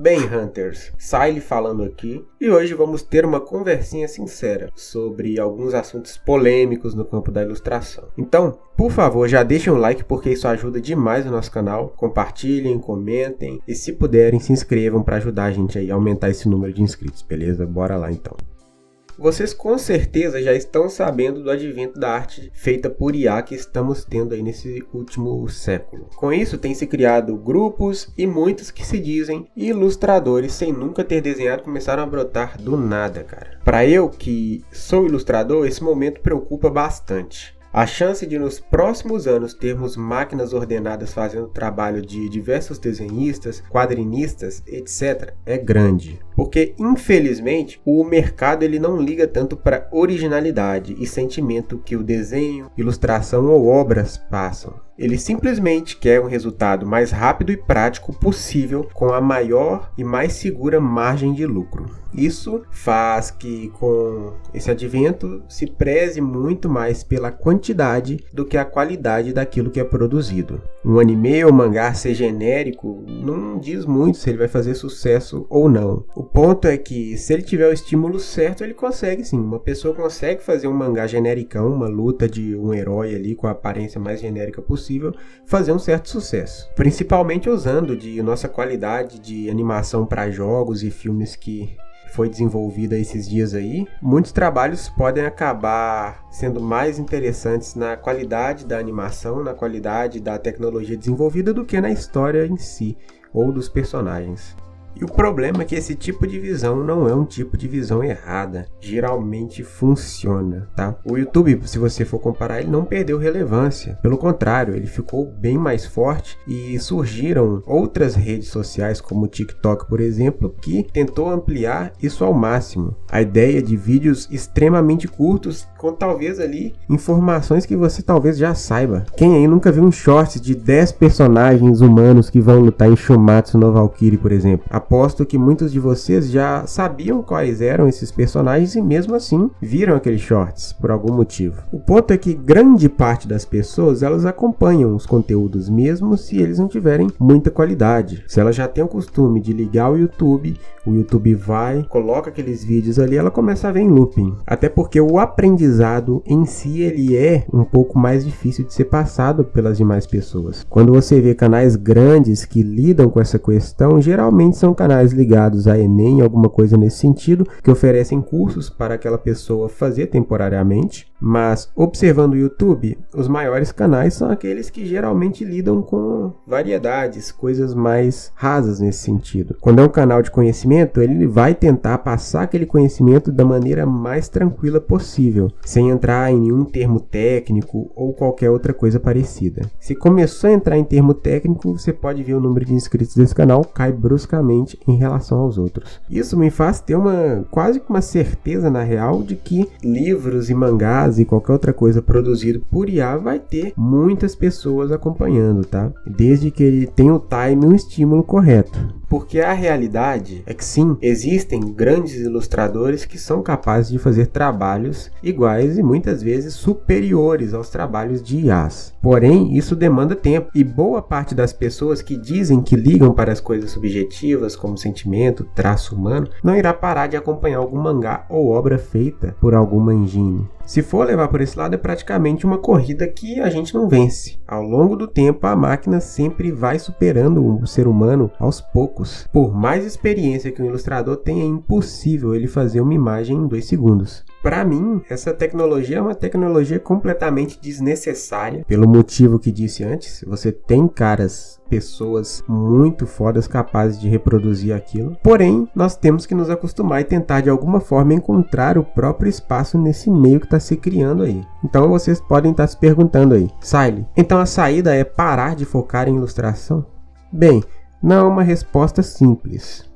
Bem, Hunters, Saile falando aqui, e hoje vamos ter uma conversinha sincera sobre alguns assuntos polêmicos no campo da ilustração. Então, por favor, já deixem um like porque isso ajuda demais o nosso canal, compartilhem, comentem e se puderem se inscrevam para ajudar a gente aí a aumentar esse número de inscritos, beleza? Bora lá então. Vocês com certeza já estão sabendo do advento da arte feita por IA que estamos tendo aí nesse último século. Com isso, tem se criado grupos e muitos que se dizem ilustradores sem nunca ter desenhado começaram a brotar do nada, cara. Para eu, que sou ilustrador, esse momento preocupa bastante. A chance de nos próximos anos termos máquinas ordenadas fazendo trabalho de diversos desenhistas, quadrinistas, etc. é grande. Porque, infelizmente, o mercado ele não liga tanto para originalidade e sentimento que o desenho, ilustração ou obras passam. Ele simplesmente quer um resultado mais rápido e prático possível com a maior e mais segura margem de lucro. Isso faz que, com esse advento, se preze muito mais pela quantidade do que a qualidade daquilo que é produzido. Um anime ou mangá ser genérico não diz muito se ele vai fazer sucesso ou não. O ponto é que, se ele tiver o estímulo certo, ele consegue sim. Uma pessoa consegue fazer um mangá genericão, uma luta de um herói ali com a aparência mais genérica possível, fazer um certo sucesso. Principalmente usando de nossa qualidade de animação para jogos e filmes que foi desenvolvida esses dias aí, muitos trabalhos podem acabar sendo mais interessantes na qualidade da animação, na qualidade da tecnologia desenvolvida do que na história em si, ou dos personagens. E o problema é que esse tipo de visão não é um tipo de visão errada. Geralmente funciona, tá? O YouTube, se você for comparar, ele não perdeu relevância. Pelo contrário, ele ficou bem mais forte e surgiram outras redes sociais, como o TikTok, por exemplo, que tentou ampliar isso ao máximo. A ideia de vídeos extremamente curtos, com talvez ali informações que você talvez já saiba. Quem aí nunca viu um short de 10 personagens humanos que vão lutar em Shumatsu no Valkyrie, por exemplo? Aposto que muitos de vocês já sabiam quais eram esses personagens e mesmo assim viram aqueles shorts por algum motivo. O ponto é que grande parte das pessoas elas acompanham os conteúdos mesmo se eles não tiverem muita qualidade. Se ela já tem o costume de ligar o YouTube vai, coloca aqueles vídeos ali, ela começa a ver em looping. Até porque o aprendizado em si ele é um pouco mais difícil de ser passado pelas demais pessoas. Quando você vê canais grandes que lidam com essa questão, geralmente são canais ligados a Enem, alguma coisa nesse sentido, que oferecem cursos para aquela pessoa fazer temporariamente. Mas, observando o YouTube, os maiores canais são aqueles que geralmente lidam com variedades, coisas mais rasas nesse sentido. Quando é um canal de conhecimento, ele vai tentar passar aquele conhecimento da maneira mais tranquila possível, sem entrar em nenhum termo técnico ou qualquer outra coisa parecida. Se começou a entrar em termo técnico, você pode ver o número de inscritos desse canal cai bruscamente em relação aos outros. Isso me faz ter quase que uma certeza na real de que livros e mangás e qualquer outra coisa produzido por IA vai ter muitas pessoas acompanhando, tá? Desde que ele tenha o time e o estímulo correto. Porque a realidade é que sim, existem grandes ilustradores que são capazes de fazer trabalhos iguais e muitas vezes superiores aos trabalhos de IAs. Porém, isso demanda tempo e boa parte das pessoas que dizem que ligam para as coisas subjetivas como sentimento, traço humano, não irá parar de acompanhar algum mangá ou obra feita por alguma engine. Se for levar por esse lado, é praticamente uma corrida que a gente não vence. Ao longo do tempo, a máquina sempre vai superando o ser humano aos poucos. Por mais experiência que um ilustrador tenha, é impossível ele fazer uma imagem em 2 segundos. Para mim, essa tecnologia é uma tecnologia completamente desnecessária. Pelo motivo que disse antes, você tem pessoas muito fodas capazes de reproduzir aquilo. Porém, nós temos que nos acostumar e tentar de alguma forma encontrar o próprio espaço nesse meio que está se criando aí. Então vocês podem estar se perguntando aí, Saile, então a saída é parar de focar em ilustração? Bem, não é uma resposta simples.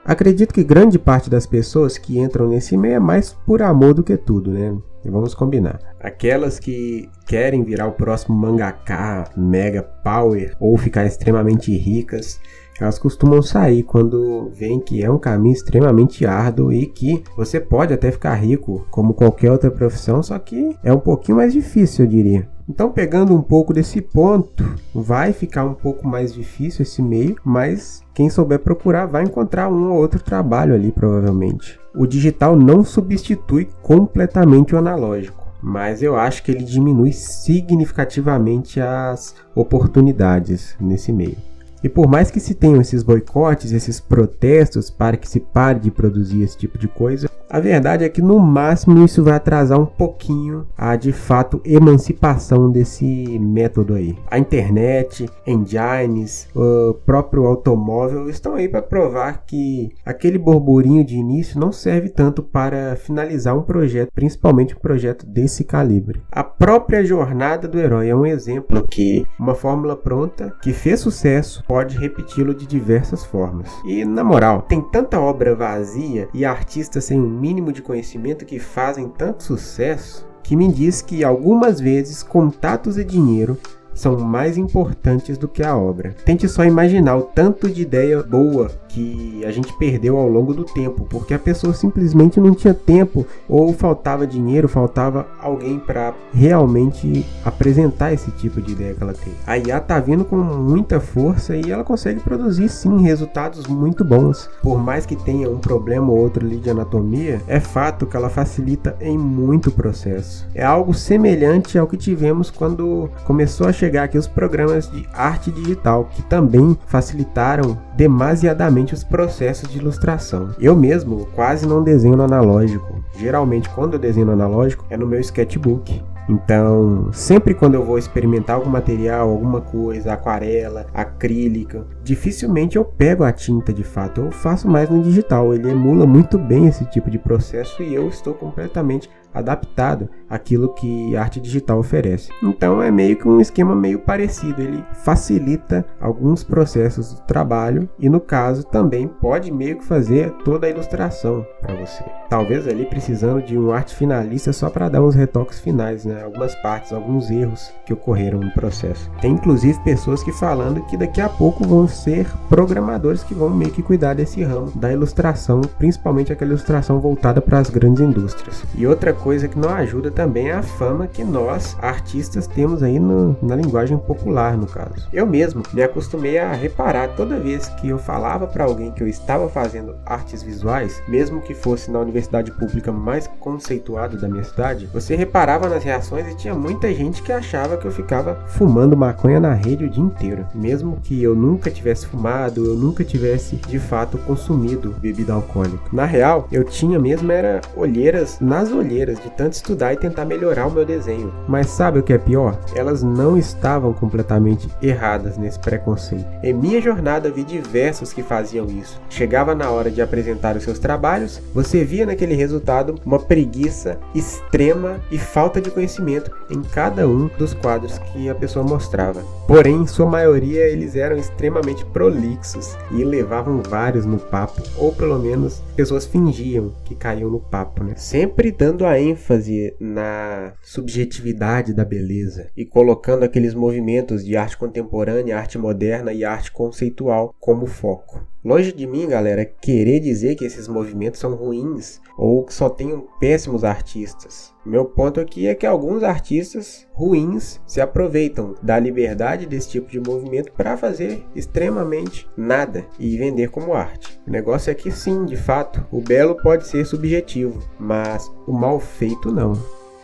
Acredito que grande parte das pessoas que entram nesse meio é mais por amor do que tudo, né? E vamos combinar. Aquelas que querem virar o próximo mangaka, mega power ou ficar extremamente ricas, elas costumam sair quando veem que é um caminho extremamente árduo e que você pode até ficar rico como qualquer outra profissão, só que é um pouquinho mais difícil, eu diria. Então, pegando um pouco desse ponto, vai ficar um pouco mais difícil esse meio, mas quem souber procurar vai encontrar um ou outro trabalho ali, provavelmente. O digital não substitui completamente o analógico, mas eu acho que ele diminui significativamente as oportunidades nesse meio. E por mais que se tenham esses boicotes, esses protestos para que se pare de produzir esse tipo de coisa, a verdade é que no máximo isso vai atrasar um pouquinho a de fato emancipação desse método aí. A internet, engines, o próprio automóvel estão aí para provar que aquele burburinho de início não serve tanto para finalizar um projeto, principalmente um projeto desse calibre. A própria jornada do herói é um exemplo que uma fórmula pronta que fez sucesso pode repeti-lo de diversas formas. E na moral, tem tanta obra vazia e artistas sem um mínimo de conhecimento que fazem tanto sucesso que me diz que algumas vezes contatos e dinheiro são mais importantes do que a obra. Tente só imaginar o tanto de ideia boa que a gente perdeu ao longo do tempo, porque a pessoa simplesmente não tinha tempo, ou faltava dinheiro, faltava alguém para realmente apresentar esse tipo de ideia que ela tem. A IA tá vindo com muita força e ela consegue produzir sim resultados muito bons. Por mais que tenha um problema ou outro ali de anatomia, é fato que ela facilita em muito processo. É algo semelhante ao que tivemos quando começou a chegar aqui os programas de arte digital, que também facilitaram demasiadamente os processos de ilustração. Eu mesmo quase não desenho no analógico. Geralmente quando eu desenho no analógico é no meu sketchbook. Então, sempre quando eu vou experimentar algum material, alguma coisa, aquarela, acrílica, dificilmente eu pego a tinta de fato, eu faço mais no digital. Ele emula muito bem esse tipo de processo e eu estou completamente adaptado àquilo que a arte digital oferece. Então é meio que um esquema meio parecido, ele facilita alguns processos do trabalho e no caso também pode meio que fazer toda a ilustração para você. Talvez ali precisando de um arte finalista só para dar uns retoques finais, né? Algumas partes, alguns erros que ocorreram no processo. Tem inclusive pessoas que falando que daqui a pouco vão ser programadores que vão meio que cuidar desse ramo da ilustração, principalmente aquela ilustração voltada para as grandes indústrias. E outra coisa que não ajuda também é a fama que nós, artistas, temos aí na linguagem popular, no caso. Eu mesmo me acostumei a reparar toda vez que eu falava para alguém que eu estava fazendo artes visuais, mesmo que fosse na universidade pública mais conceituada da minha cidade, você reparava nas reações e tinha muita gente que achava que eu ficava fumando maconha na rede o dia inteiro. Mesmo que eu nunca tivesse fumado, eu nunca tivesse de fato consumido bebida alcoólica. Na real, eu tinha mesmo era olheiras nas olheiras de tanto estudar e tentar melhorar o meu desenho. Mas sabe o que é pior? Elas não estavam completamente erradas nesse preconceito. Em minha jornada vi diversos que faziam isso. Chegava na hora de apresentar os seus trabalhos, você via naquele resultado uma preguiça extrema e falta de conhecimento em cada um dos quadros que a pessoa mostrava. Porém, em sua maioria, eles eram extremamente prolixos e levavam vários no papo, ou pelo menos pessoas fingiam que caíam no papo, né? Sempre dando a ênfase na subjetividade da beleza e colocando aqueles movimentos de arte contemporânea, arte moderna e arte conceitual como foco. Longe de mim, galera, querer dizer que esses movimentos são ruins ou que só tenham péssimos artistas. Meu ponto aqui é que alguns artistas ruins se aproveitam da liberdade desse tipo de movimento para fazer extremamente nada e vender como arte. O negócio é que sim, de fato, o belo pode ser subjetivo, mas o mal feito não.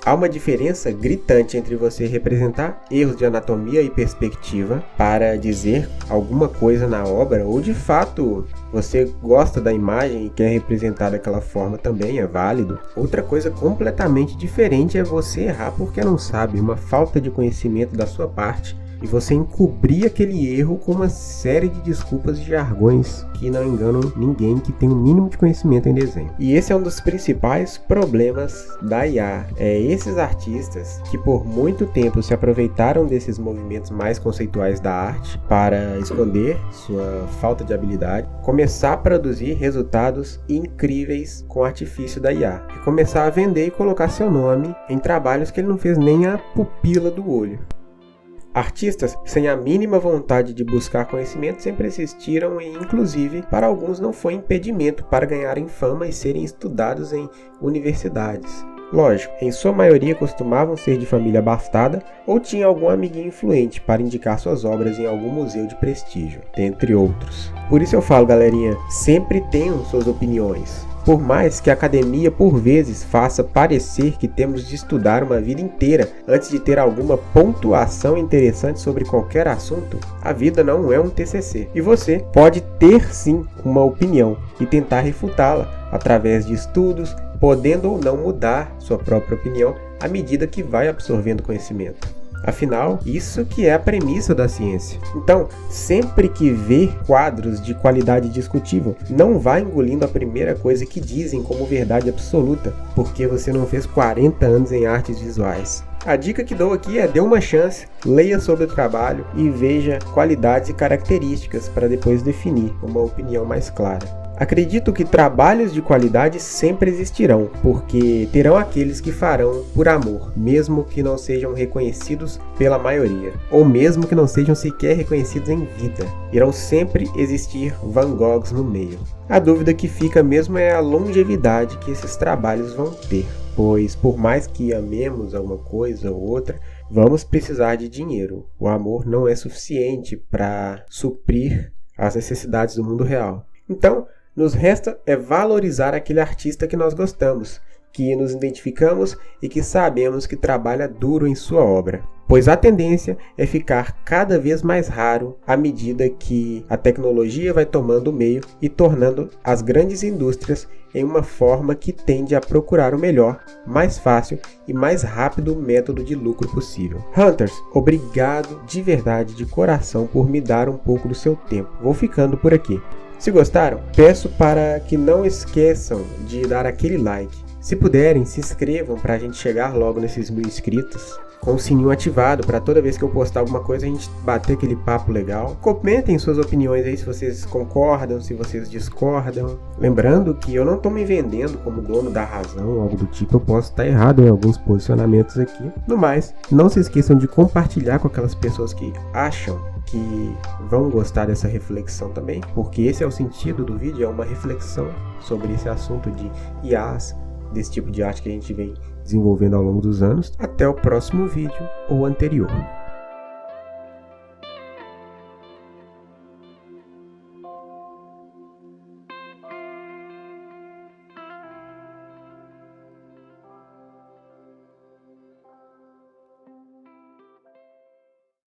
Há uma diferença gritante entre você representar erros de anatomia e perspectiva para dizer alguma coisa na obra, ou de fato você gosta da imagem e quer representar daquela forma também, é válido. Outra coisa completamente diferente é você errar porque não sabe, uma falta de conhecimento da sua parte, e você encobrir aquele erro com uma série de desculpas e jargões que não enganam ninguém que tem um mínimo de conhecimento em desenho. E esse é um dos principais problemas da IA. É esses artistas que por muito tempo se aproveitaram desses movimentos mais conceituais da arte para esconder sua falta de habilidade, começar a produzir resultados incríveis com o artifício da IA e começar a vender e colocar seu nome em trabalhos que ele não fez nem a pupila do olho. Artistas sem a mínima vontade de buscar conhecimento sempre existiram e, inclusive, para alguns não foi impedimento para ganharem fama e serem estudados em universidades. Lógico, em sua maioria costumavam ser de família abastada ou tinha algum amiguinho influente para indicar suas obras em algum museu de prestígio, dentre outros. Por isso eu falo, galerinha, sempre tenham suas opiniões. Por mais que a academia por vezes faça parecer que temos de estudar uma vida inteira antes de ter alguma pontuação interessante sobre qualquer assunto, a vida não é um TCC. E você pode ter sim uma opinião e tentar refutá-la através de estudos, podendo ou não mudar sua própria opinião à medida que vai absorvendo conhecimento. Afinal, isso que é a premissa da ciência. Então, sempre que vê quadros de qualidade discutível, não vá engolindo a primeira coisa que dizem como verdade absoluta, porque você não fez 40 anos em artes visuais. A dica que dou aqui é: dê uma chance, leia sobre o trabalho e veja qualidades e características para depois definir uma opinião mais clara. Acredito que trabalhos de qualidade sempre existirão, porque terão aqueles que farão por amor, mesmo que não sejam reconhecidos pela maioria, ou mesmo que não sejam sequer reconhecidos em vida. Irão sempre existir Van Goghs no meio. A dúvida que fica mesmo é a longevidade que esses trabalhos vão ter, pois por mais que amemos alguma coisa ou outra, vamos precisar de dinheiro. O amor não é suficiente para suprir as necessidades do mundo real. Então, nos resta é valorizar aquele artista que nós gostamos, que nos identificamos e que sabemos que trabalha duro em sua obra. Pois a tendência é ficar cada vez mais raro à medida que a tecnologia vai tomando o meio e tornando as grandes indústrias em uma forma que tende a procurar o melhor, mais fácil e mais rápido método de lucro possível. Hunters, obrigado de verdade, de coração, por me dar um pouco do seu tempo. Vou ficando por aqui. Se gostaram, peço para que não esqueçam de dar aquele like. Se puderem, se inscrevam para a gente chegar logo nesses 1000 inscritos, com o sininho ativado para toda vez que eu postar alguma coisa a gente bater aquele papo legal. Comentem suas opiniões aí, se vocês concordam, se vocês discordam. Lembrando que eu não estou me vendendo como dono da razão, algo do tipo, eu posso estar errado em alguns posicionamentos aqui. No mais, não se esqueçam de compartilhar com aquelas pessoas que acham que vão gostar dessa reflexão também, porque esse é o sentido do vídeo, é uma reflexão sobre esse assunto de IAs, desse tipo de arte que a gente vem desenvolvendo ao longo dos anos. Até o próximo vídeo ou anterior.